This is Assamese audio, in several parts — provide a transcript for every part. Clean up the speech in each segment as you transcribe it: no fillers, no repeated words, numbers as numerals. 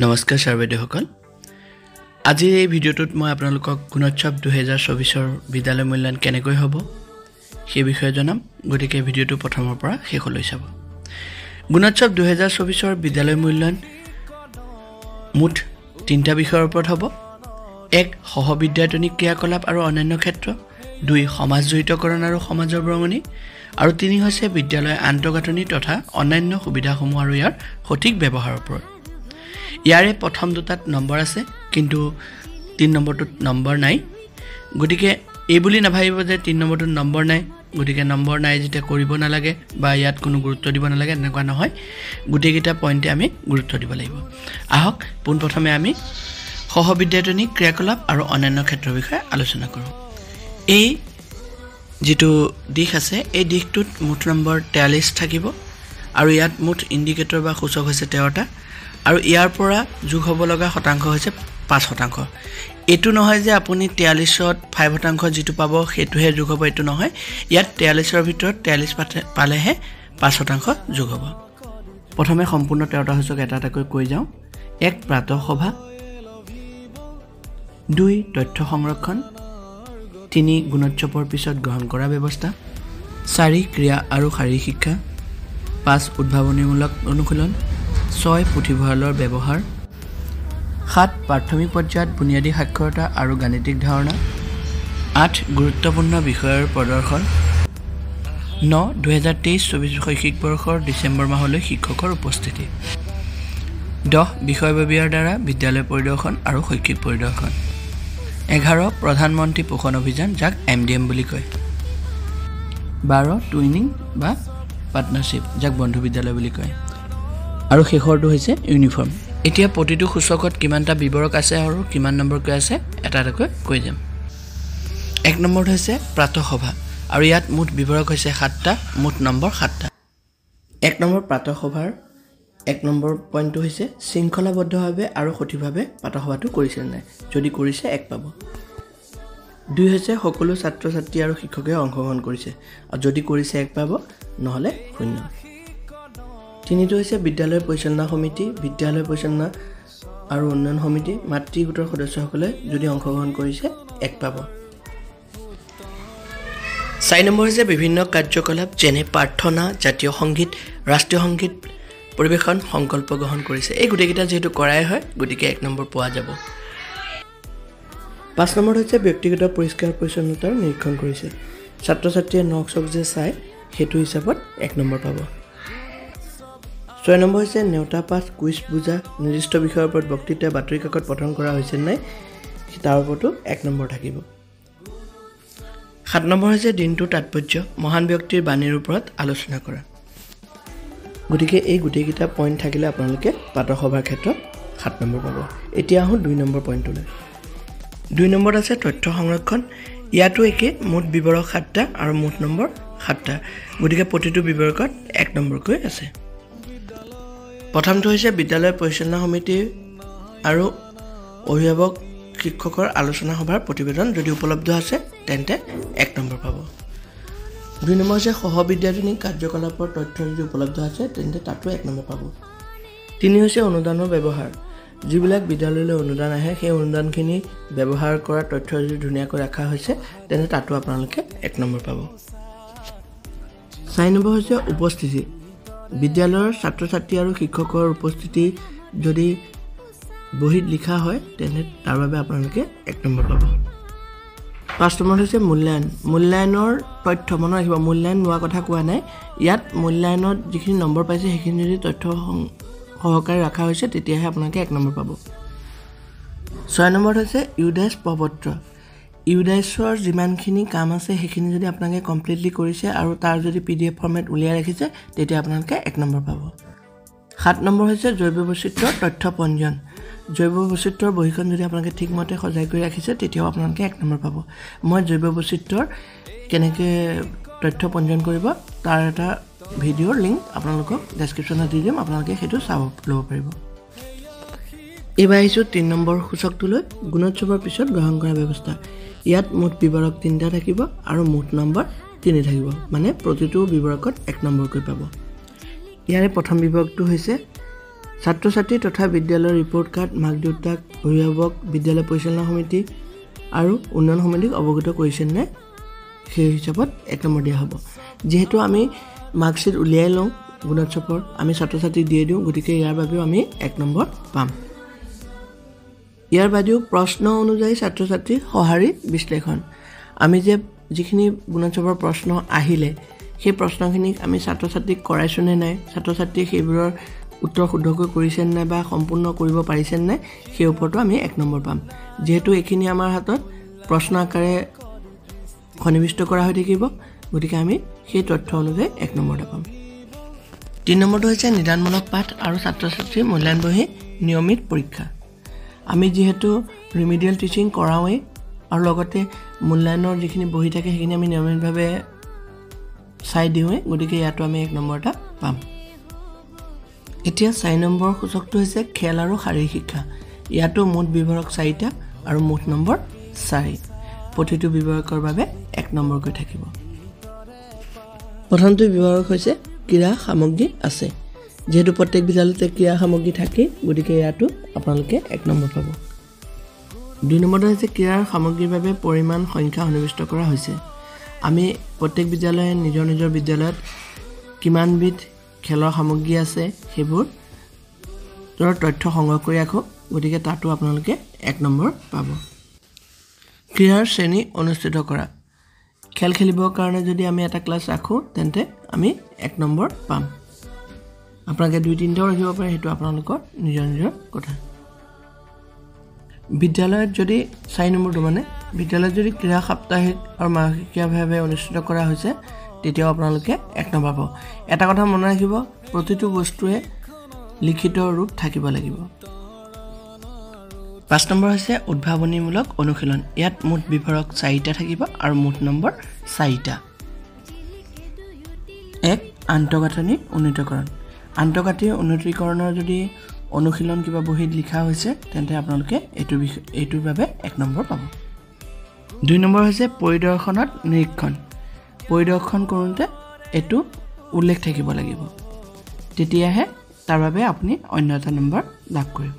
নমস্কাৰ ছাৰবেদেউসকল আজিৰ এই ভিডিঅ'টোত মই আপোনালোকক গুণোৎসৱ 2024 বিদ্যালয় মূল্যায়ন কেনেকৈ হ'ব সেই বিষয়ে জনাম গতিকে ভিডিঅ'টো প্ৰথমৰ পৰা শেষলৈ চাব গুণোৎসৱ 2024 বিদ্যালয় মূল্যায়ন মুঠ 3টা বিষয়ৰ ওপৰত হ'ব 1 সহবিদ্যায়তনিক ক্ৰিয়াকলাপ আৰু অন্যান্য ক্ষেত্ৰ 2 সমাজ জড়িতকৰণ আৰু সমাজৰ বৰঙনি আৰু 3 হৈছে বিদ্যালয় আন্তঃগাঁথনি তথা অন্যান্য সুবিধাসমূহ আৰু ইয়াৰ সঠিক ব্যৱহাৰৰ ওপৰত ইয়াৰে প্ৰথম দুটাত নম্বৰ আছে কিন্তু 3 নম্বৰটোত নম্বৰ নাই গতিকে এই বুলি নাভাবিব যে 3 নম্বৰটোত নম্বৰ নাই গতিকে নম্বৰ নাই যেটা কৰিব নালাগে বা ইয়াত কোনো গুৰুত্ব দিব নালাগে এনেকুৱা নহয় গুটেকিটা পইণ্টে আমি গুৰুত্ব দিব লাগিব আহক পোনপ্ৰথমে আমি সহবিদ্যায়তনিক ক্ৰিয়াকলাপ আৰু অন্যান্য ক্ষেত্ৰৰ বিষয়ে আলোচনা কৰোঁ এই যেটো দিশ আছে এই দিশটোত মুঠ নম্বৰ 43 থাকিব আৰু ইয়াত মুঠ ইন্ডিকেটৰ বা সূচক হৈছে 13টা আৰু ইয়াৰ পৰা যোগ হ'ব লগা শতাংশ হৈছে 5% এটো নহয় যে আপুনি 43ত 5% যেটো পাব হেতুহে যোগ হ'ব এটো নহয় ইয়াত 43ৰ ভিতৰত 43 পালেহে 5% যোগ হ'ব প্ৰথমে সম্পূৰ্ণ 13টা সূচক এটা এটাকৈ কৈ যাওঁ 1 প্ৰাতঃ সভা 2 তথ্য সংৰক্ষণ 3 গুণোৎসৱৰ পিছত গ্ৰহণ কৰা ব্যৱস্থা 4 ক্ৰিয়া আৰু শাৰীৰিক শিক্ষা 5 উদ্ভাৱনীমূলক অনুশীলন 6 পুথিভঁৰালৰ ব্যৱহাৰ 7 প্ৰাথমিক পৰ্যায়ত বুনিয়াদী সাক্ষৰতা আৰু গাণিতিক ধাৰণা 8 গুৰুত্বপূৰ্ণ বিষয়ৰ প্ৰদৰ্শন 9 2023-24 শৈক্ষিক বৰ্ষৰ ডিসেম্বৰ মাহলৈ শিক্ষকৰ উপস্থিতি 10 বিষয়ববীয়াৰ দ্বাৰা বিদ্যালয় পৰিদৰ্শন আৰু শৈক্ষিক পৰিদৰ্শন 11 প্ৰধানমন্ত্ৰী পোষণ অভিযান যাক MDM বুলি কয় 12 টুইনিং বা পাৰ্টনাৰশ্বিপ যাক বন্ধু বিদ্যালয় বুলি কয় আৰু শেষৰটো হৈছে ইউনিফৰ্ম এতিয়া প্ৰতিটো সূচকত কিমানটা বিবৰক আছে আৰু কিমান নম্বৰ কৈ আছে এটা এটাকৈ কৈ যাম 1 নম্বৰ হৈছে প্ৰাতঃ সভা আৰু ইয়াত মুঠ বিবৰক হৈছে 7টা মুঠ নম্বৰ 7টা 1 নম্বৰ প্ৰাতঃ সভাৰ 1 নম্বৰ পইণ্টটো হৈছে শৃংখলাবদ্ধভাৱে আৰু সঠিকভাৱে প্ৰাতঃ সভাটো কৰিছে নাই যদি কৰিছে 1 পাব 2 হৈছে সকলো ছাত্ৰ ছাত্ৰী আৰু শিক্ষকে অংশগ্ৰহণ কৰিছে আৰু যদি কৰিছে 1 পাব নহলে 0 তিনিটো হৈছে বিদ্যালয় পৰিচালনা সমিতি বিদ্যালয় পৰিচালনা আৰু উন্নয়ন সমিতি মাতৃ গোটৰ সদস্যসকলে যদি অংশগ্ৰহণ কৰিছে 1 পাব 4 নম্বৰ হৈছে বিভিন্ন কাৰ্যকলাপ যেনে প্ৰাৰ্থনা জাতীয় সংগীত ৰাষ্ট্ৰীয় সংগীত পৰিবেশন সংকল্প গ্ৰহণ কৰিছে এই গুটেকিটা যেহেতু কৰাই হয় গতিকে 1 নম্বৰ পোৱা যাব 5 নম্বৰ হৈছে ব্যক্তিগত পৰিষ্কাৰ পৰিচ্ছন্নতাৰ নিৰীক্ষণ কৰিছে ছাত্ৰ ছাত্ৰীয়ে নকচক যে চাই হেতু হিচাপত 1 নম্বৰ পাব 6 নম্বৰ হৈছে নেউতা পাছ কুইজ বুজা নিৰ্দিষ্ট বিষয়ৰ ওপৰত বক্তৃতা বাতৰি কাকত পঠন কৰা হৈছে নাই তাৰ ওপৰতো 1 নম্বৰ থাকিব 7 নম্বৰ হৈছে দিনটো তাৎপৰ্য মহান ব্যক্তিৰ বাণীৰ ওপৰত আলোচনা কৰা গতিকে এই গুটেকিটা পইণ্ট থাকিলে আপোনালোকে প্ৰাতঃ সভাৰ ক্ষেত্ৰত 7 নম্বৰ পাব এতিয়া আহো 2 নম্বৰ পইণ্টলৈ 2 নম্বৰত আছে তথ্য সংৰক্ষণ ইয়াতো একে মুঠ বিবৰক 7টা আৰু মুঠ নম্বৰ 7টা গতিকে প্ৰতিটো বিবৰকত 1 নম্বৰকৈ আছে প্ৰথমটো হৈছে বিদ্যালয় পৰিচালনা সমিতি আৰু অভিভাৱক শিক্ষকৰ আলোচনা সভাৰ প্ৰতিবেদন যদি উপলব্ধ আছে তেন্তে 1 নম্বৰ পাব 2 নম্বৰ হৈছে সহবিদ্যায়তনিক কাৰ্যকলাপৰ তথ্য যদি উপলব্ধ আছে তেন্তে তাতো 1 নম্বৰ পাব 3 হৈছে অনুদানৰ ব্যৱহাৰ যিবিলাক বিদ্যালয়লৈ অনুদান আহে সেই অনুদানখিনি ব্যৱহাৰ কৰা তথ্য যদি ধুনীয়াকৈ ৰাখা হৈছে তেন্তে তাতো আপোনালোকে 1 নম্বৰ পাব 4 নম্বৰ হৈছে উপস্থিতি বিদ্যালয়ৰ ছাত্ৰ ছাত্ৰী আৰু শিক্ষকৰ উপস্থিতি যদি বহিত লিখা হয় তেনে তাৰ বাবে আপোনালোকে 1 নম্বৰ পাব 5 নম্বৰ হৈছে মূল্যায়নৰ তথ্য মনত ৰাখিব মূল্যায়ন লোৱা কথা কোৱা নাই ইয়াত মূল্যায়নত যিখিনি নম্বৰ পাইছে সেইখিনি যদি তথ্য সহকাৰে ৰাখা হৈছে তেতিয়াহে আপোনালোকে 1 নম্বৰ পাব 6 নম্বৰ হৈছে ইউডাইছ প্ৰপত্ৰ ইউডাইছৰ যিমানখিনি কাম আছে সেইখিনি যদি আপোনালোকে কমপ্লিটলি কৰিছে আৰু তাৰ যদি PDF ফৰ্মেট উলিয়াই ৰাখিছে তেতিয়া আপোনালোকে 1 নম্বৰ পাব 7 নম্বৰ হৈছে জৈৱ বৈচিত্ৰ্যৰ তথ্য পঞ্জীয়ন জৈৱ বৈচিত্ৰ্যৰ বহিখন যদি আপোনালোকে ঠিকমতে সজাই কৰি ৰাখিছে তেতিয়াও আপোনালোকে 1 নম্বৰ পাব মই জৈৱ বৈচিত্ৰ্যৰ কেনেকৈ তথ্য পঞ্জীয়ন কৰিব তাৰ এটা ভিডিঅ'ৰ লিংক আপোনালোকক ডেছক্ৰিপশ্যনত দি দিম আপোনালোকে সেইটো চাব ল'ব পাৰিব এইবাৰ আহিছোঁ 3 নম্বৰ সূচকটোলৈ গুণোৎসৱৰ পিছত গ্ৰহণ কৰা ব্যৱস্থা ইয়াত মুঠ বিবৰক 3টা থাকিব আৰু মুঠ নম্বৰ 3 থাকিব মানে প্ৰতিটো বিবৰকত 1 নম্বৰকৈ পাব ইয়াৰে প্ৰথম বিবৰকটো হৈছে ছাত্ৰ ছাত্ৰী তথা বিদ্যালয়ৰ ৰিপৰ্ট কাৰ্ড মাক দেউতাক অভিভাৱক বিদ্যালয় পৰিচালনা সমিতি আৰু উন্নয়ন সমিতিক অৱগত কৰিছে নে সেই হিচাপত 1 নম্বৰ দিয়া হ'ব যেহেতু আমি মাৰ্কশিট উলিয়াই লওঁ গুণোৎসৱৰ আমি ছাত্ৰ ছাত্ৰীক দিয়ে দিওঁ গতিকে ইয়াৰ বাবেও আমি 1 নম্বৰ পাম ইয়াৰ বাদেও প্ৰশ্ন অনুযায়ী ছাত্ৰ ছাত্ৰীৰ সঁহাৰি বিশ্লেষণ আমি যে যিখিনি গুণোৎসৱৰ প্ৰশ্ন আহিলে সেই প্ৰশ্নখিনিক আমি ছাত্ৰ ছাত্ৰীক কৰাইছো নে নাই ছাত্ৰ ছাত্ৰীয়ে সেইবোৰৰ উত্তৰ শুদ্ধকৈ কৰিছে নে বা সম্পূৰ্ণ কৰিব পাৰিছে নে সেই ওপৰতো আমি 1 নম্বৰ পাম যেহেতু এখিনি আমাৰ হাতত প্ৰশ্ন আকাৰে সন্নিবিষ্ট কৰা হৈ থাকিব গতিকে আমি সেই তথ্য অনুযায়ী 1 নম্বৰ পাম 3 নম্বৰটো হৈছে নিদানমূলক পাঠ আৰু ছাত্ৰ ছাত্ৰীৰ মূল্যায়ন বহি নিয়মিত পৰীক্ষা আমি যেহেতু ৰিমিডিয়েল টিচিং কৰাওঁৱে আৰু লগতে মূল্যায়নৰ যিখিনি বহি থাকে সেইখিনি আমি নিয়মিতভাৱে চাই দিওঁৱে গতিকে ইয়াতো আমি 1 নম্বৰ এটা পাম এতিয়া 4 নম্বৰ সূচকটো হৈছে খেল আৰু শাৰীৰিক শিক্ষা ইয়াতো মুঠ বিভাগ 4টা আৰু মুঠ নম্বৰ 4 প্ৰতিটো বিভাগৰ বাবে 1 নম্বৰকৈ থাকিব প্ৰথমটো বিভাগ হৈছে ক্ৰীড়া সামগ্ৰী আছে যেহেতু প্ৰত্যেক বিদ্যালয়তে ক্ৰীড়া সামগ্ৰী থাকে গতিকে ইয়াতো আপোনালোকে 1 নম্বৰ পাব 2 নম্বৰটো হৈছে ক্ৰীড়াৰ সামগ্ৰীৰ বাবে পৰিমাণ সংখ্যা সন্নিবিষ্ট কৰা হৈছে আমি প্ৰত্যেক বিদ্যালয়ে নিজৰ নিজৰ বিদ্যালয়ত কিমানবিধ খেলৰ সামগ্ৰী আছে সেইবোৰ তথ্য সংগ্ৰহ কৰি ৰাখো গতিকে তাতো আপোনালোকে 1 নম্বৰ পাব ক্ৰীড়াৰ শ্ৰেণী অনুষ্ঠিত কৰা খেল খেলিবৰ কাৰণে যদি আমি এটা ক্লাছ ৰাখো তেন্তে আমি 1 নম্বৰ পাম আপোনালোকে 2-3টাও ৰাখিব পাৰে সেইটো আপোনালোকৰ নিজৰ নিজৰ কথা বিদ্যালয়ত যদি 4 নম্বৰটো মানে বিদ্যালয়ত যদি ক্ৰীড়া সাপ্তাহিক আৰু মাসিকীয়ভাৱে অনুষ্ঠিত কৰা হৈছে তেতিয়াও আপোনালোকে 1 নম্বৰ পাব এটা কথা মনত ৰাখিব প্ৰতিটো বস্তুৱে লিখিত ৰূপ থাকিব লাগিব 5 নম্বৰ হৈছে উদ্ভাৱনীমূলক অনুশীলন ইয়াত মুঠ বিভাগ 4টা থাকিব আৰু মুঠ নম্বৰ 4টা 1 আন্তঃগাঁথনি উন্নীতকৰণ আন্তঃগাঁথনি উন্নীতকৰণৰ যদি অনুশীলন কিবা বহিত লিখা হৈছে তেন্তে আপোনালোকে এইটোৰ বাবে 1 নম্বৰ পাব 2 নম্বৰ হৈছে পৰিদৰ্শনত নিৰীক্ষণ পৰিদৰ্শন কৰোঁতে এটো উল্লেখ থাকিব লাগিব তেতিয়াহে তাৰ বাবে আপুনি অন্য এটা নম্বৰ লাভ কৰিব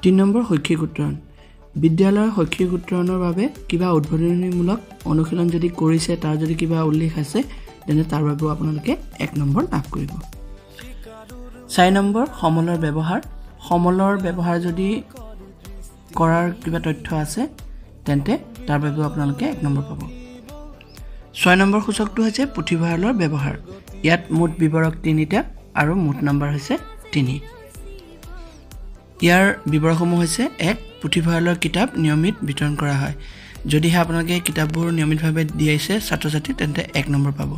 3 নম্বৰ শৈক্ষিক উত্তৰণ বিদ্যালয়ৰ শৈক্ষিক উত্তৰণৰ বাবে কিবা উদ্ভাৱনীমূলক অনুশীলন যদি কৰিছে তাৰ যদি কিবা উল্লেখ আছে তেনে তাৰ বাবেও আপোনালোকে 1 নম্বৰ লাভ কৰিব 4 নম্বৰ সমলৰ ব্যৱহাৰ যদি কৰাৰ কিবা তথ্য আছে তেন্তে তাৰ বাবেও আপোনালোকে 1 নম্বৰ পাব 6 নম্বৰ সূচকটো হৈছে পুথিভঁৰালৰ ব্যৱহাৰ ইয়াত মুঠ বিবৰক 3টা আৰু মুঠ নম্বৰ হৈছে 3 ইয়াৰ বিবৰকসমূহ হৈছে 1 পুথিভঁৰালৰ কিতাপ নিয়মিত বিতৰণ কৰা হয় যদিহে আপোনালোকে কিতাপবোৰ নিয়মিতভাৱে দিয়াইছে ছাত্ৰ ছাত্ৰী তেন্তে 1 নম্বৰ পাব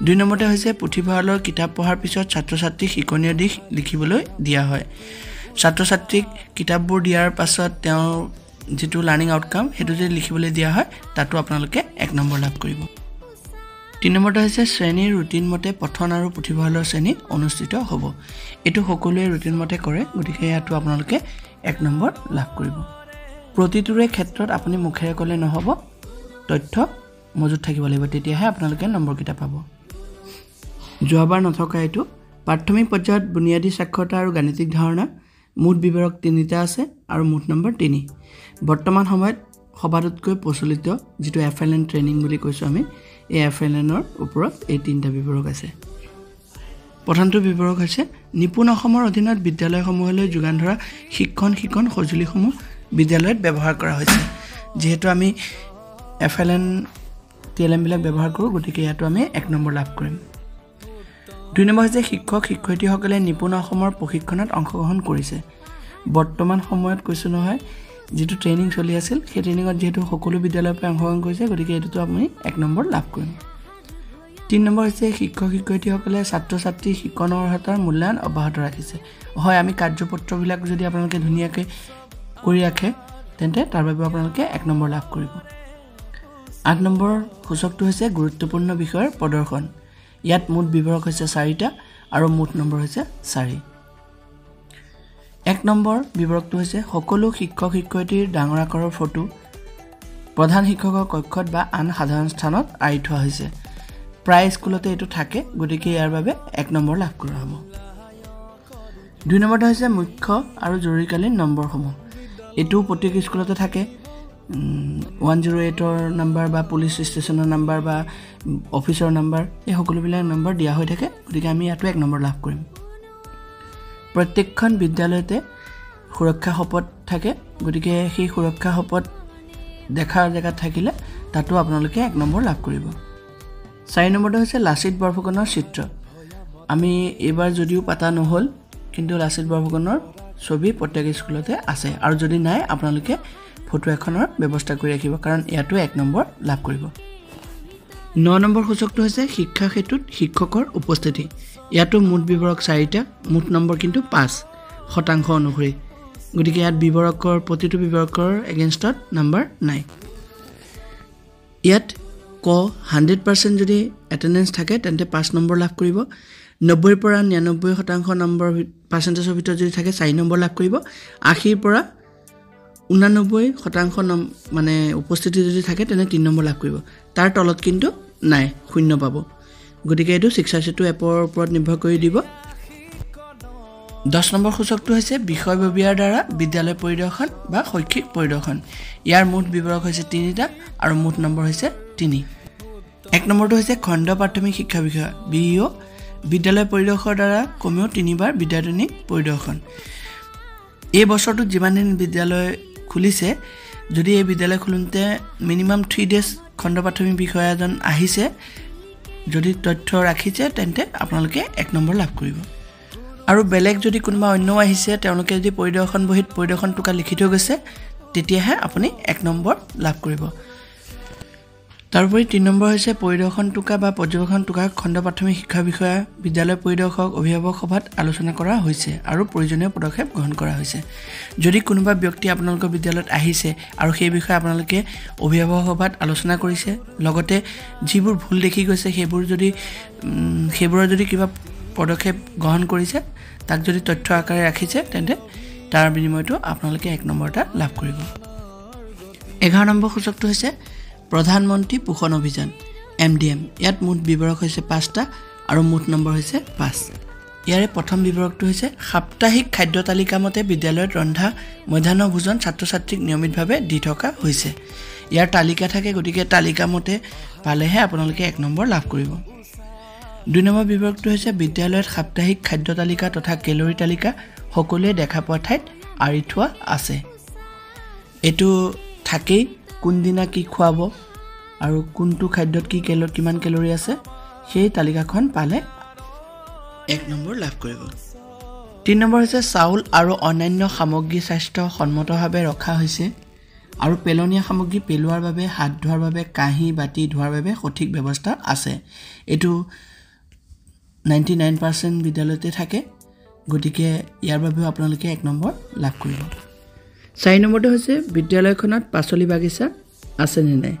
2 নম্বৰতে হৈছে পুথিভঁৰালৰ কিতাপ পঢ়াৰ পিছত ছাত্ৰ ছাত্ৰীক শিকনীয় দিশ লিখিবলৈ দিয়া হয় ছাত্ৰ ছাত্ৰীক কিতাপবোৰ দিয়াৰ পাছত তেওঁ যেটো লাৰ্নিং আউটকাম হেতু যে লিখিবলৈ দিয়া হয় তাতো আপোনালোকে 1 নম্বৰ লাভ কৰিব 3 নম্বৰটো হৈছে শ্ৰেণীৰ ৰুটিন মতে পঠন আৰু পুথিভঁৰালৰ শ্ৰেণী অনুষ্ঠিত হ'ব এটো সকলোৱে ৰুটিন মতে কৰে গতিকে ইয়াতো আপোনালোকে 1 নম্বৰ লাভ কৰিব প্ৰতিটোৰে ক্ষেত্ৰত আপুনি মুখেৰে ক'লে নহব তথ্য মজুত থাকিব লাগিব তেতিয়াহে আপোনালোকে নম্বৰ কিটা পাব যোৱাবাৰ নথকা এটো প্ৰাথমিক পৰ্যায়ত বুনিয়াদী সাক্ষৰতা আৰু গাণিতিক ধাৰণা মুঠ বিবৰক 3টা আছে আৰু মুঠ নম্বৰ 3 বৰ্তমান সময়ত সবাতোতকৈ প্ৰচলিত যেটো এফএলএন ট্ৰেইনিং বুলি কৈছো আমি এই এফএলএনৰ ওপৰত এই 3টা বিবৰক আছে প্ৰথমটো বিবৰক হৈছে নিপুণ অসমৰ অধীনত বিদ্যালয়সমূহলৈ যোগান ধৰা শিক্ষণ সঁজুলিসমূহ বিদ্যালয়ত ব্যৱহাৰ কৰা হৈছে যেহেতু আমি এফএলএন টিএলএম বিলাক ব্যৱহাৰ কৰো গতিকে ইয়াতো আমি 1 নম্বৰ লাভ কৰিম 2 নম্বৰ হৈছে শিক্ষক শিক্ষয়িত্ৰীসকলে নিপুণ অসমৰ প্ৰশিক্ষণত অংশগ্ৰহণ কৰিছে বৰ্তমান সময়ত কৈছো নহয় যেটো ট্ৰেইনিং চলি আছিল সেই ট্ৰেইনিংত যেটো সকলো বিদ্যালয়ৰ পৰা অংশগ্ৰহণ কৰিছে গতিকে এটোতো আমি 1 নম্বৰ লাভ কৰিম 3 নম্বৰ হৈছে শিক্ষক শিক্ষয়িত্ৰীসকলে ছাত্ৰ ছাত্ৰী শিক্ষণৰ অৰ্হতাৰ মূল্যায়ন অব্যাহত ৰাখিছে হয় আমি কাৰ্যপত্ৰবিলাক যদি আপোনালোকে ধুনিয়াকৈ কৰি ৰাখে তেন্তে তাৰ বাবে আপোনালোকে 1 নম্বৰ লাভ কৰিব 8 নম্বৰ সূচকটো হৈছে গুৰুত্বপূৰ্ণ বিষয়ৰ প্ৰদৰ্শন ইয়াত মুঠ বিবৰক হৈছে 4টা আৰু মুঠ নম্বৰ হৈছে 4 1 নম্বৰ বিবৰকটো হৈছে সকলো শিক্ষক শিক্ষয়িত্ৰীৰ ডাঙৰ আকাৰৰ ফটো প্ৰধান শিক্ষকৰ কক্ষত বা আন সাধাৰণ স্থানত আই থোৱা হৈছে প্ৰায় স্কুলতে এটো থাকে গতিকে ইয়াৰ বাবে 1 নম্বৰ লাভ কৰা হ'ব 2 নম্বৰটো হৈছে মুখ্য আৰু জৰুৰীকালীন নম্বৰসমূহ এটো প্ৰত্যেক স্কুলতে থাকে 108 ৰ নাম্বাৰ বা পুলিশ ষ্টেচনৰ নাম্বাৰ বা অফিচৰ নাম্বাৰ এই সকলোবিলাক নাম্বাৰ দিয়া হৈ থাকে গতিকে আমি ইয়াতো 1 নম্বৰ লাভ কৰিম প্ৰত্যেকখন বিদ্যালয়তে সুৰক্ষা শপথ থাকে গতিকে সেই সুৰক্ষা শপথ দেখাৰ জেগা থাকিলে তাতো আপোনালোকে 1 নম্বৰ লাভ কৰিব 4 নম্বৰটো হৈছে লাচিত বৰফুকনৰ চিত্ৰ আমি এবাৰ যদিও পাতা নহল কিন্তু লাচিত বৰফুকনৰ ছবি প্ৰত্যেক স্কুলতে আছে আৰু যদি নাই আপোনালোকে ফটো এখনৰ ব্যৱস্থা কৰি ৰাখিব কাৰণ ইয়াতো 1 নম্বৰ লাভ কৰিব 9 নম্বৰ সূচকটো হৈছে শিক্ষা ক্ষেত্ৰত শিক্ষকৰ উপস্থিতি ইয়াতো মুঠ বিবৰক 4টা মুঠ নম্বৰ কিন্তু 5% অনুসৰি গতিকে ইয়াত বিবৰকৰ প্ৰতিটো বিবৰকৰ এগেইনষ্টত নম্বৰ নাই ইয়াত ক 100% যদি এটেন্ডেন্স থাকে তেন্তে 5 নম্বৰ লাভ কৰিব 90 পৰা 99% নম্বৰ পাৰ্চেন্টেজৰ ভিতৰত যদি থাকে 4 নম্বৰ লাভ কৰিব 80 পৰা 89% মানে উপস্থিতি যদি থাকে তেনে 3 নম্বৰ লাভ কৰিব তাৰ তলত কিন্তু নাই শূন্য পাব গতিকে এটো শিক্ষা সেতু এপৰ ওপৰত নিৰ্ভৰ কৰি দিব 10 নম্বৰ সূচকটো হৈছে বিষয়ববীয়াৰ দ্বাৰা বিদ্যালয় পৰিদৰ্শন বা শৈক্ষিক পৰিদৰ্শন ইয়াৰ মুঠ বিবৰক হৈছে 3টা আৰু মুঠ নম্বৰ হৈছে 3 1 নম্বৰটো হৈছে খণ্ড প্ৰাথমিক শিক্ষা বিষয় বিইও বিদ্যালয় পৰিদৰ্শকৰ দ্বাৰা কমেও 3 বাৰ বিদ্যায়তনিক পৰিদৰ্শন এই বছৰটো যিমান দিন বিদ্যালয় খুলিছে যদি এই বিদ্যালয় খুলুনতে মিনিমাম 3 ডেজ খণ্ড প্ৰাথমিক বিষয় এজন আহিছে যদি তথ্য ৰাখিছে তেন্তে আপোনালোকে 1 নম্বৰ লাভ কৰিব আৰু বেলেগ যদি কোনোবা অন্য আহিছে তেওঁলোকে যদি পৰিদৰ্শন বহিত পৰিদৰ্শন টুকা লিখি থৈ গৈছে তেতিয়াহে আপুনি 1 নম্বৰ লাভ কৰিব তাৰপৰে 3 নম্বৰ হৈছে পৰিদৰ্শন টুকা বা পৰ্যবেক্ষণ টুকা খণ্ড প্ৰাথমিক শিক্ষা বিষয়া বিদ্যালয় পৰিদৰ্শক অভিভাৱক সভাত আলোচনা কৰা হৈছে আৰু প্ৰয়োজনীয় পদক্ষেপ গ্ৰহণ কৰা হৈছে যদি কোনোবা ব্যক্তি আপোনালোকৰ বিদ্যালয়ত আহিছে আৰু সেই বিষয়ে আপোনালোকে অভিভাৱক সভাত আলোচনা কৰিছে লগতে যিবোৰ ভুল দেখি গৈছে সেইবোৰ যদি কিবা পদক্ষেপ গ্ৰহণ কৰিছে তাক যদি তথ্য আকাৰে ৰাখিছে তেন্তে তাৰ বিনিময়টো আপোনালোকে 1 নম্বৰটা লাভ কৰিব 11 নম্বৰ সূচকটো হৈছে প্ৰধানমন্ত্ৰী পোষণ অভিযান MDM ইয়াত মুঠ বিবৰক হৈছে 5টা আৰু মুঠ নম্বৰ হৈছে 5 ইয়াৰে প্ৰথম বিবৰকটো হৈছে সাপ্তাহিক খাদ্য তালিকা মতে বিদ্যালয়ত ৰন্ধা মধ্যাহ্ন ভোজন ছাত্ৰ-ছাত্ৰীক নিয়মিতভাৱে দি থকা হৈছে ইয়াৰ তালিকা থাকে গতিকে তালিকা মতে পালেহে আপোনালোকে 1 নম্বৰ লাভ কৰিব 2 নম্বৰ বিবৰকটো হৈছে বিদ্যালয়ত সাপ্তাহিক খাদ্য তালিকা তথা কেলৰি তালিকা সকলোৱে দেখা পোৱা ঠাইত আৰি থোৱা আছে এটো থাকেই কোন দিনা কি খুৱাব আৰু কোনটো খাদ্যত কি কিমান কেলৰি আছে সেই তালিকাখন পালে 1 নম্বৰ লাভ কৰিব 3 নম্বৰ হৈছে চাউল আৰু অন্যান্য সামগ্ৰী স্বাস্থ্য সন্মতভাৱে ৰখা হৈছে আৰু পেলনীয়া সামগ্ৰী পেলোৱাৰ বাবে হাত ধোৱাৰ বাবে কাঁহী বাটি ধোৱাৰ বাবে সঠিক ব্যৱস্থা আছে এটো 99% বিদ্যালয়তে থাকে গতিকে ইয়াৰ বাবে আপোনালোকে 1 নম্বৰ লাভ কৰিব 4 নম্বৰটো হৈছে বিদ্যালয়খনত পাচলি বাগিচা আছে নে নাই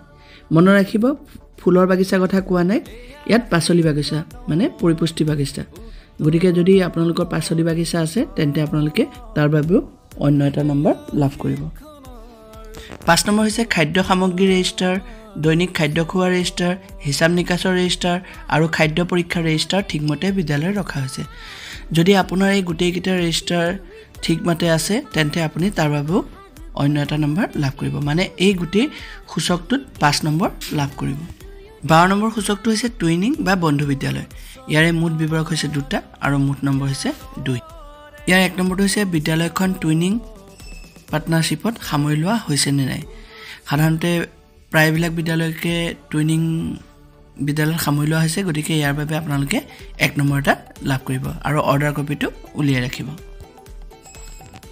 মনত ৰাখিব ফুলৰ বাগিচা কথা কোৱা নাই ইয়াত পাচলি বাগিচা মানে পৰিপুষ্টি বাগিচা গতিকে যদি আপোনালোকৰ পাচলি বাগিচা আছে তেন্তে আপোনালোকে তাৰ বাবেও অন্য এটা নম্বৰ লাভ কৰিব 5 নম্বৰ হৈছে খাদ্য সামগ্ৰী ৰেজিষ্টাৰ দৈনিক খাদ্য খোৱা ৰেজিষ্টাৰ হিচাপ নিকাচৰ ৰেজিষ্টাৰ আৰু খাদ্য পৰীক্ষা ৰেজিষ্টাৰ ঠিকমতে বিদ্যালয়ত ৰখা হৈছে যদি আপোনাৰ এই গোটেই কেইটা ৰেজিষ্টাৰ ঠিকমতে আছে তেন্তে আপুনি তাৰ বাবেও অন্য এটা নম্বৰ লাভ কৰিব মানে এই গোটেই সূচকটোত 5 নম্বৰ লাভ কৰিব 12 নম্বৰ সূচকটো হৈছে টুইনিং বা বন্ধু বিদ্যালয় ইয়াৰে মুঠ বিবৰক হৈছে 2টা আৰু মুঠ নম্বৰ হৈছে 2 ইয়াৰ 1 নম্বৰটো হৈছে বিদ্যালয়খন টুইনিং পাৰ্টনাৰশ্বিপত সামৰি লোৱা হৈছে নে নাই সাধাৰণতে প্ৰায়বিলাক বিদ্যালয়কে টুইনিং বিদ্যালয়ত সামৰি লোৱা হৈছে গতিকে ইয়াৰ বাবে আপোনালোকে 1 নম্বৰ এটা লাভ কৰিব আৰু অৰ্ডাৰ কপিটো উলিয়াই ৰাখিব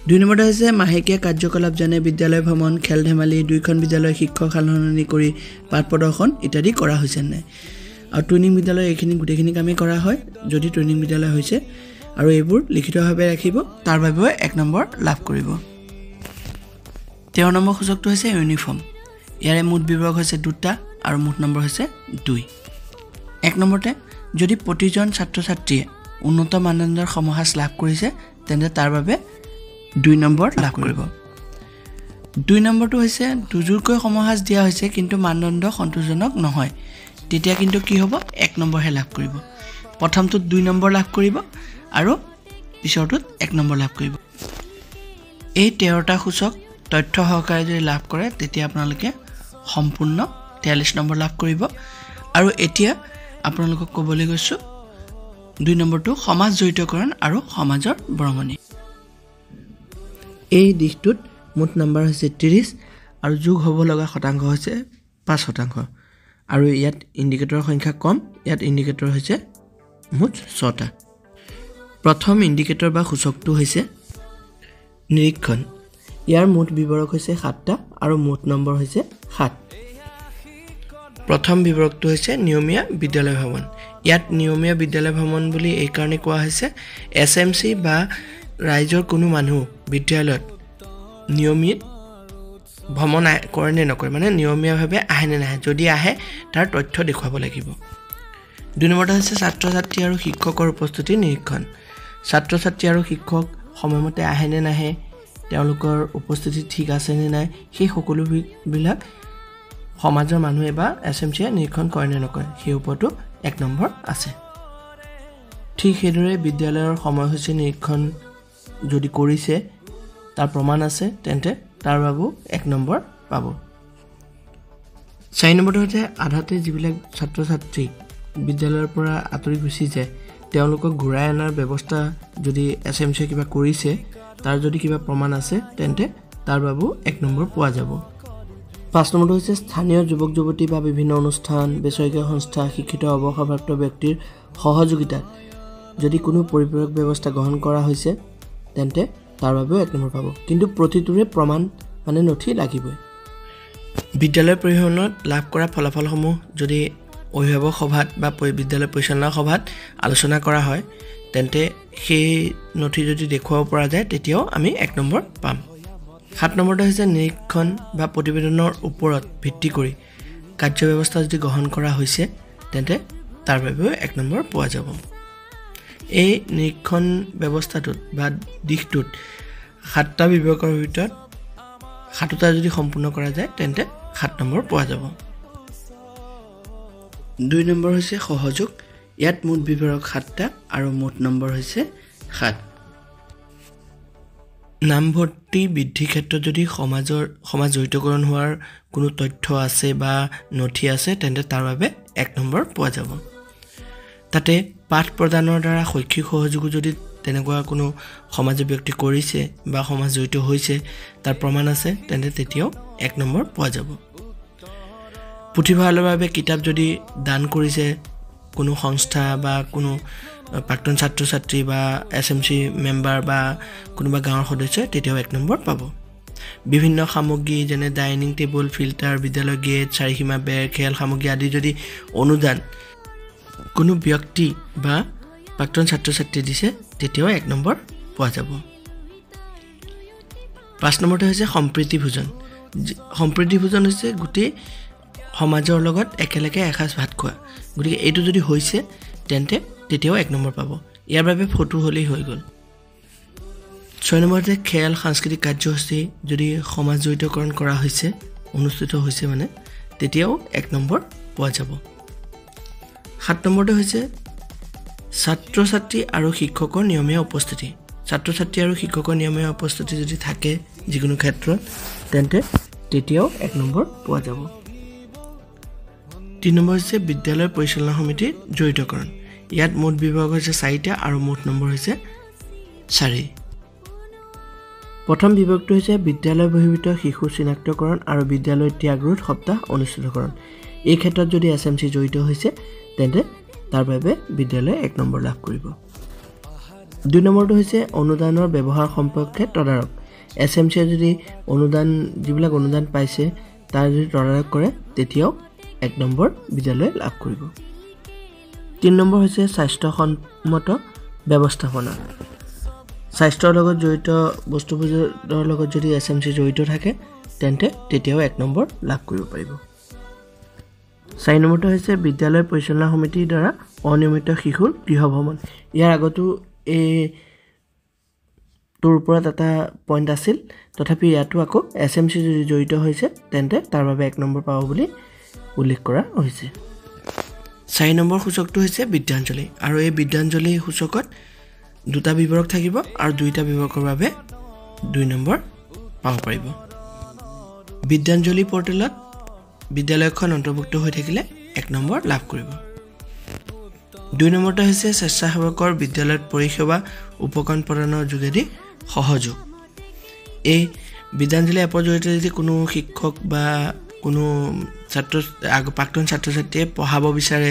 2 নম্বৰটো হৈছে মাহেকীয়া কাৰ্যকলাপ যেনে বিদ্যালয় ভ্ৰমণ খেল ধেমালি দুইখন বিদ্যালয় শিক্ষক সালসলনি কৰি পাঠ প্ৰদৰ্শন ইত্যাদি কৰা হৈছে নাই আৰু টুইনিং বিদ্যালয় এইখিনি গোটেইখিনি কামে কৰা হয় যদি টুইনিং বিদ্যালয় হৈছে আৰু এইবোৰ লিখিতভাৱে ৰাখিব তাৰ বাবেও 1 নম্বৰ লাভ কৰিব 13 নম্বৰ সূচকটো হৈছে ইউনিফৰ্ম ইয়াৰে মুঠ বিবৰক হৈছে 2টা আৰু মুঠ নম্বৰ হৈছে 2 1 নম্বৰতে যদি প্ৰতিজন ছাত্ৰ-ছাত্ৰীয়ে উন্নত মানদণ্ডৰ সমাহাস লাভ কৰিছে তেন্তে তাৰ বাবে 2 নম্বৰ লাভ কৰিব 2 নম্বৰটো হৈছে দুজোৰকৈ সমাহাস দিয়া হৈছে কিন্তু মানদণ্ড সন্তোষজনক নহয় তেতিয়া কিন্তু কি হ'ব 1 নম্বৰহে লাভ কৰিব প্ৰথমটো 2 নম্বৰ লাভ কৰিব আৰু পিছৰটোত 1 নম্বৰ লাভ কৰিব এই 13টা সূচক তথ্য সহকাৰে যদি লাভ কৰে তেতিয়া আপোনালোকে সম্পূৰ্ণ 43 নম্বৰ লাভ কৰিব আৰু এতিয়া আপোনালোকক ক'বলৈ গৈছো 2 নম্বৰটো সমাজ জড়িতকৰণ আৰু সমাজৰ বৰঙনি এই দিশটোত মুঠ নম্বৰ হৈছে 30 আৰু যোগ হ'ব লগা শতাংশ হৈছে 5% আৰু ইয়াত ইন্ডিকেটৰৰ সংখ্যা কম ইয়াত ইন্ডিকেটৰ হৈছে মুঠ 6টা প্ৰথম ইন্ডিকেটৰ বা সূচকটো হৈছে নিৰীক্ষণ ইয়াৰ মুঠ বিবৰক হৈছে 7টা আৰু মুঠ নম্বৰ হৈছে 7 প্ৰথম বিবৰকটো হৈছে নিয়মীয়া বিদ্যালয় ভ্ৰমণ ইয়াত নিয়মীয়া বিদ্যালয় ভ্ৰমণ বুলি এই কাৰণে কোৱা হৈছে এছএমসি বা ৰাইজৰ কোনো মানুহ বিদ্যালয়ত নিয়মিত ভ্ৰমণ কৰে নে নকৰে মানে নিয়মীয়াভাৱে আহে নে নাহে যদি আহে তাৰ তথ্য দেখুৱাব লাগিব 2 নম্বৰটো হৈছে ছাত্ৰ ছাত্ৰী আৰু শিক্ষকৰ উপস্থিতি নিৰীক্ষণ ছাত্ৰ ছাত্ৰী আৰু শিক্ষক সময়মতে আহে নে নাহে তেওঁলোকৰ উপস্থিতি ঠিক আছে নে নাই সেই সকলো বিলাক সমাজৰ মানুহে বা এছএমসি নিৰীক্ষণ কৰে নে নকৰে সেই ওপৰতো 1 নম্বৰ আছে ঠিক সেইদৰে বিদ্যালয়ৰ সময়সূচী নিৰীক্ষণ যদি কৰিছে তাৰ প্ৰমাণ আছে তেন্তে তাৰ বাবু 1 নম্বৰ পাব 4 নম্বৰটো হৈছে আধাতে যিবিলাক ছাত্ৰ ছাত্ৰী বিদ্যালয়ৰ পৰা আঁতৰি গুচি যায় তেওঁলোকক ঘূৰাই অনাৰ ব্যৱস্থা যদি এছএমসি কিবা কৰিছে তাৰ যদি কিবা প্ৰমাণ আছে তেন্তে তাৰ বাবু 1 নম্বৰ পোৱা যাব 5 নম্বৰটো হৈছে স্থানীয় যুৱক যুৱতী বা বিভিন্ন অনুষ্ঠান বেচৰকাৰী সংস্থা শিক্ষিত অৱসৰপ্ৰাপ্ত ব্যক্তিৰ সহযোগিতাত যদি কোনো পৰিপূৰক ব্যৱস্থা গ্ৰহণ কৰা হৈছে তেন্তে তাৰ বাবেও 1 নম্বৰ পাব কিন্তু প্ৰতিটোৰে প্ৰমাণ মানে নথি লাগিবই বিদ্যালয় পৰিহৰণত লাভ কৰা ফলাফলসমূহ যদি অভিভাৱক সভাত বা বিদ্যালয় পৰিচালনা সভাত আলোচনা কৰা হয় তেন্তে সেই নথি যদি দেখুৱাব পৰা যায় তেতিয়াও আমি 1 নম্বৰ পাম 7 নম্বৰটো হৈছে নিৰীক্ষণ বা প্ৰতিবেদনৰ ওপৰত ভিত্তি কৰি কাৰ্য ব্যৱস্থা যদি গ্ৰহণ কৰা হৈছে তেন্তে তাৰ বাবেও 1 নম্বৰ পোৱা যাব এই নিৰীক্ষণ ব্যৱস্থাটোত বা দিশটোত 7টা বিভাগৰ ভিতৰত 7টা যদি সম্পূৰ্ণ কৰা যায় তেন্তে 7 নম্বৰ পোৱা যাব 2 নম্বৰ হৈছে সহযোগ ইয়াত মুঠ বিভাগ 7টা আৰু মুঠ নম্বৰ হৈছে 7 নামভৰ্তি বৃদ্ধি ক্ষেত্ৰত যদি সমাজ জড়িতকৰণ হোৱাৰ কোনো তথ্য আছে বা নথি আছে তেন্তে তাৰ বাবে 1 নম্বৰ পোৱা যাব তাতে পাঠ প্ৰদানৰ দ্বাৰা শৈক্ষিক সহযোগ যদি তেনেকুৱা কোনো সমাজ ব্যক্তি কৰিছে বা সমাজ জড়িত হৈছে তাৰ প্ৰমাণ আছে তেন্তে তেতিয়াও 1 নম্বৰ পোৱা যাব পুথিভঁৰালৰ বাবে কিতাপ যদি দান কৰিছে কোনো সংস্থা বা কোনো প্ৰাক্তন ছাত্ৰ ছাত্ৰী বা এছএমসি মেম্বাৰ বা কোনোবা গাঁৱৰ সদস্য তেতিয়াও 1 নম্বৰ পাব বিভিন্ন সামগ্ৰী যেনে ডাইনিং টেবুল ফিল্টাৰ বিদ্যালয় গেট চাৰিসীমা বেৰ খেল সামগ্ৰী আদি যদি অনুদান কোনো ব্যক্তি বা প্ৰাক্তন ছাত্ৰ ছাত্ৰী দিছে তেতিয়াও 1 নম্বৰ পোৱা যাব 5 নম্বৰটো হৈছে সম্প্ৰীতি ভোজন হৈছে গোটেই সমাজৰ লগত একেলগে এসাঁজ ভাত খোৱা গতিকে এইটো যদি হৈছে তেন্তে তেতিয়াও 1 নম্বৰ পাব ইয়াৰ বাবে ফটো হলেই হৈ গ'ল 6 নম্বৰতে খেল সাংস্কৃতিক কাৰ্যসূচী যদি সমাজ জড়িতকৰণ কৰা হৈছে অনুষ্ঠিত হৈছে মানে তেতিয়াও 1 নম্বৰ পোৱা যাব 7 নম্বৰটো হৈছে ছাত্ৰ ছাত্ৰী আৰু শিক্ষকৰ নিয়মীয়া উপস্থিতি ছাত্ৰ ছাত্ৰী আৰু শিক্ষকৰ নিয়মীয়া উপস্থিতি যদি থাকে যিকোনো ক্ষেত্ৰত তেন্তে তেতিয়াও 1 নম্বৰ পোৱা যাব 3 নম্বৰ হৈছে বিদ্যালয় পৰিচালনা সমিতিৰ জড়িতকৰণ ইয়াত মুঠ বিভাগ হৈছে 4টা আৰু মুঠ নম্বৰ হৈছে 4 প্ৰথম বিভাগটো হৈছে বিদ্যালয় বহিৰ্ভূত শিশু চিনাক্তকৰণ আৰু বিদ্যালয় ত্যাগৰোধ সপ্তাহ অনুষ্ঠিতকৰণ এই ক্ষেত্ৰত যদি এছএমসি জড়িত হৈছে তেন্তে তাৰ বাবে বিদ্যালয় 1 নম্বৰ লাভ কৰিব 2 নম্বৰটো হৈছে অনুদানৰ ব্যৱহাৰ সম্পৰ্কে তদাৰক এছএমসি যদি যিবিলাক অনুদান পাইছে তাৰ যদি তদাৰক কৰে তেতিয়াও 1 নম্বৰ বিদ্যালয় লাভ কৰিব 3 নম্বৰ হৈছে স্বাস্থ্যসন্মত ব্যৱস্থাপনা স্বাস্থ্যৰ লগত জড়িত বস্তুবোৰৰ লগত যদি এছএমসি জড়িত থাকে তেন্তে তেতিয়াও 1 নম্বৰ লাভ কৰিব পাৰিব 4 নম্বৰটো হৈছে বিদ্যালয় পৰিচালনা সমিতিৰ দ্বাৰা অনিয়মিত শিশুৰ গৃহ ভ্ৰমণ ইয়াৰ আগতো এই তোৰ ওপৰত এটা পইণ্ট আছিল তথাপি ইয়াতো আকৌ এছএমসি যদি জড়িত হৈছে তেন্তে তাৰ বাবে 1 নম্বৰ পাব বুলি উল্লেখ কৰা হৈছে 4 নম্বৰ সূচকটো হৈছে বিদ্যাঞ্জলি আৰু এই বিদ্যাঞ্জলি সূচকত দুটা বিবৰক থাকিব আৰু দুইটা বিবৰকৰ বাবে 2 নম্বৰ পাব পাৰিব বিদ্যাঞ্জলি পৰ্টেলত বিদ্যালয়খন অন্তৰ্ভুক্ত হৈ থাকিলে 1 নম্বৰ লাভ কৰিব 2 নম্বৰটো হৈছে স্বেচ্ছাসেৱকৰ বিদ্যালয়ত পৰিষেৱা উপকৰণ প্ৰদানৰ যোগেদি সহযোগ এই বিদ্যাঞ্জলি এপৰ জৰিয়তে যদি কোনো শিক্ষক বা কোনো প্ৰাক্তন ছাত্ৰ-ছাত্ৰীয়ে পঢ়াব বিচাৰে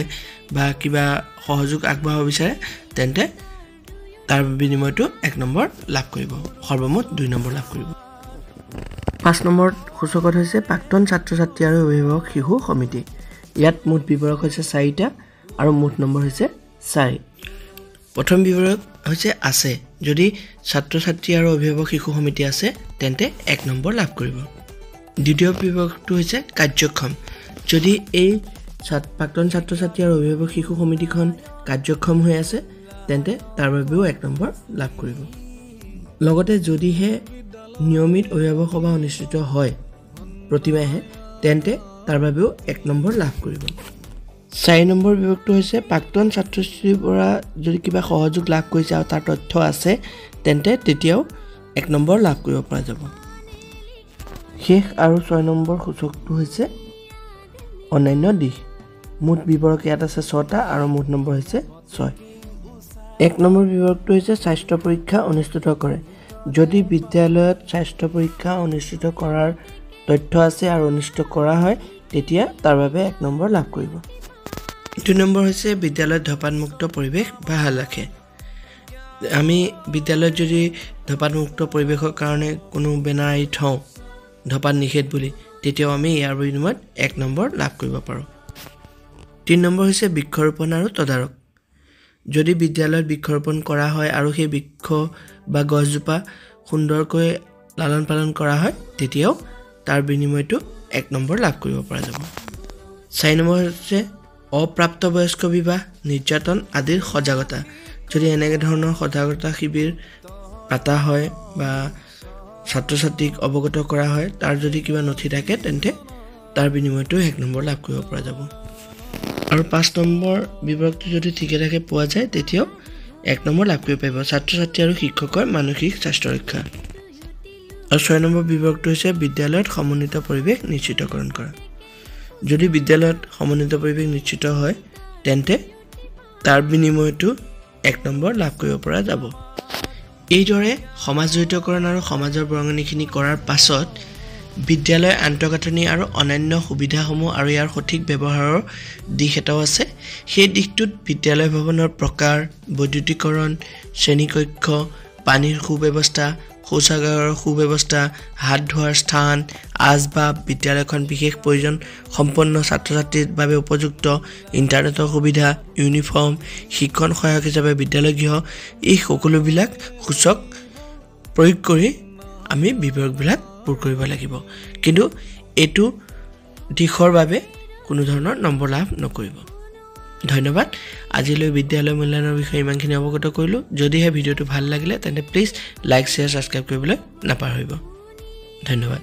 বা কিবা সহযোগ আগবঢ়াব বিচাৰে তেন্তে তাৰ বিনিময়টো 1 নম্বৰ লাভ কৰিব সৰ্বমুঠ 2 নম্বৰ লাভ কৰিব 5 নম্বৰ সূচকত হৈছে প্ৰাক্তন ছাত্ৰ-ছাত্ৰী আৰু অভিভাৱক শিশু সমিতি ইয়াত মুঠ বিবৰক হৈছে 4টা আৰু মুঠ নম্বৰ হৈছে 4 প্ৰথম বিবৰক হৈছে আছে যদি ছাত্ৰ-ছাত্ৰী আৰু অভিভাৱক শিশু সমিতি আছে তেন্তে 1 নম্বৰ লাভ কৰিব দ্বিতীয় বিবৰকটো হৈছে কাৰ্যক্ষম যদি এই প্ৰাক্তন ছাত্ৰ-ছাত্ৰী আৰু অভিভাৱক শিশু সমিতিখন কাৰ্যক্ষম হৈ আছে তেন্তে তাৰ বাবেও 1 নম্বৰ লাভ কৰিব লগতে যদিহে নিয়মিত অভিভাৱক সভা অনুষ্ঠিত হয় প্ৰতিমাহে তেন্তে তাৰ বাবেও 1 নম্বৰ লাভ কৰিব 4 নম্বৰ বিবৰকটো হৈছে প্ৰাক্তন ছাত্ৰ-ছাত্ৰীৰ পৰা যদি কিবা সহযোগ লাভ কৰিছে আৰু তাৰ তথ্য আছে তেন্তে তেতিয়াও 1 নম্বৰ লাভ কৰিব পৰা যাব শেষ আৰু 6 নম্বৰ সূচকটো হৈছে অন্যান্য দিশ মুঠ বিবৰক ইয়াত আছে 6টা আৰু মুঠ নম্বৰ হৈছে 6 1 নম্বৰ বিবৰকটো হৈছে স্বাস্থ্য পৰীক্ষা অনুষ্ঠিত কৰে যদি বিদ্যালয়ত স্বাস্থ্য পৰীক্ষা অনুষ্ঠিত কৰাৰ তথ্য আছে আৰু অনুষ্ঠিত কৰা হয় তেতিয়া তাৰ বাবে 1 নম্বৰ লাভ কৰিব 2 নম্বৰ হৈছে বিদ্যালয়ত ধপাতমুক্ত পৰিৱেশ ভাল ৰাখে আমি বিদ্যালয়ত যদি ধপাতমুক্ত পৰিৱেশৰ কাৰণে কোনো বেনাৰ আঁৰি থওঁ ধপাত নিষেধ বুলি তেতিয়াও আমি ইয়াৰ বিনিময়ত 1 নম্বৰ লাভ কৰিব পাৰোঁ 3 নম্বৰ হৈছে বৃক্ষৰোপণ আৰু তদাৰক যদি বিদ্যালয়ত বৃক্ষৰোপণ কৰা হয় আৰু সেই বৃক্ষ বা গছজোপা সুন্দৰকৈ লালন পালন কৰা হয় তেতিয়াও তাৰ বিনিময়টো 1 নম্বৰ লাভ কৰিব পৰা যাব 4 নম্বৰ হৈছে অপ্ৰাপ্তবয়স্ক বিবাহ নিৰ্যাতন আদিৰ সজাগতা যদি এনেকৈ ধৰণৰ সজাগতা শিবিৰ পাতা হয় বা ছাত্ৰ-ছাত্ৰীক অৱগত কৰা হয় তাৰ যদি কিবা নথি থাকে তেন্তে তাৰ বিনিময়টো 1 নম্বৰ লাভ কৰিব পৰা যাব আৰু 5 নম্বৰ বিবৰকটো যদি ঠিকে থাকে পোৱা যায় তেতিয়াও 1 নম্বৰ লাভ কৰিব পাৰিব ছাত্ৰ-ছাত্ৰী আৰু শিক্ষকৰ মানসিক স্বাস্থ্য ৰক্ষা আৰু 6 নম্বৰ বিবৰকটো হৈছে বিদ্যালয়ত সমন্বিত পৰিৱেশ নিশ্চিতকৰণ কৰা যদি বিদ্যালয়ত সমন্বিত পৰিৱেশ নিশ্চিত হয় তেন্তে তাৰ বিনিময়টো 1 নম্বৰ লাভ কৰিব পৰা যাব এইদৰে সমাজ জড়িতকৰণ আৰু সমাজৰ বৰঙনিখিনি কৰাৰ পাছত বিদ্যালয় আন্তঃগাঁথনি আৰু অন্যান্য সুবিধাসমূহ আৰু ইয়াৰ সঠিক ব্যৱহাৰৰ দিশ এটাও আছে সেই দিশটোত বিদ্যালয় ভৱনৰ প্ৰকাৰ বৈদ্যুতিকৰণ শ্ৰেণীকক্ষ পানীৰ সুব্যৱস্থা শৌচাগাৰৰ সুব্যৱস্থা হাত ধোৱাৰ স্থান আচবাব বিদ্যালয়খন বিশেষ প্ৰয়োজন সম্পন্ন ছাত্ৰ-ছাত্ৰীৰ বাবে উপযুক্ত ইণ্টাৰনেটৰ সুবিধা ইউনিফৰ্ম শিক্ষণ সহায়ক হিচাপে বিদ্যালয় গৃহ এই সকলোবিলাক সূচক প্ৰয়োগ কৰি আমি বিবৰকবিলাক পূৰ কৰিব লাগিব কিন্তু এইটো দিশৰ বাবে কোনো ধৰণৰ নম্বৰ লাভ নকৰিব ধন্যবাদ আজিলৈ বিদ্যালয় মূল্যায়নৰ বিষয়ে ইমানখিনি অৱগত কৰিলোঁ যদিহে ভিডিঅ'টো ভাল লাগিলে তেন্তে প্লিজ লাইক শ্বেয়াৰ ছাবস্ক্ৰাইব কৰিবলৈ নাপাহৰিব ধন্যবাদ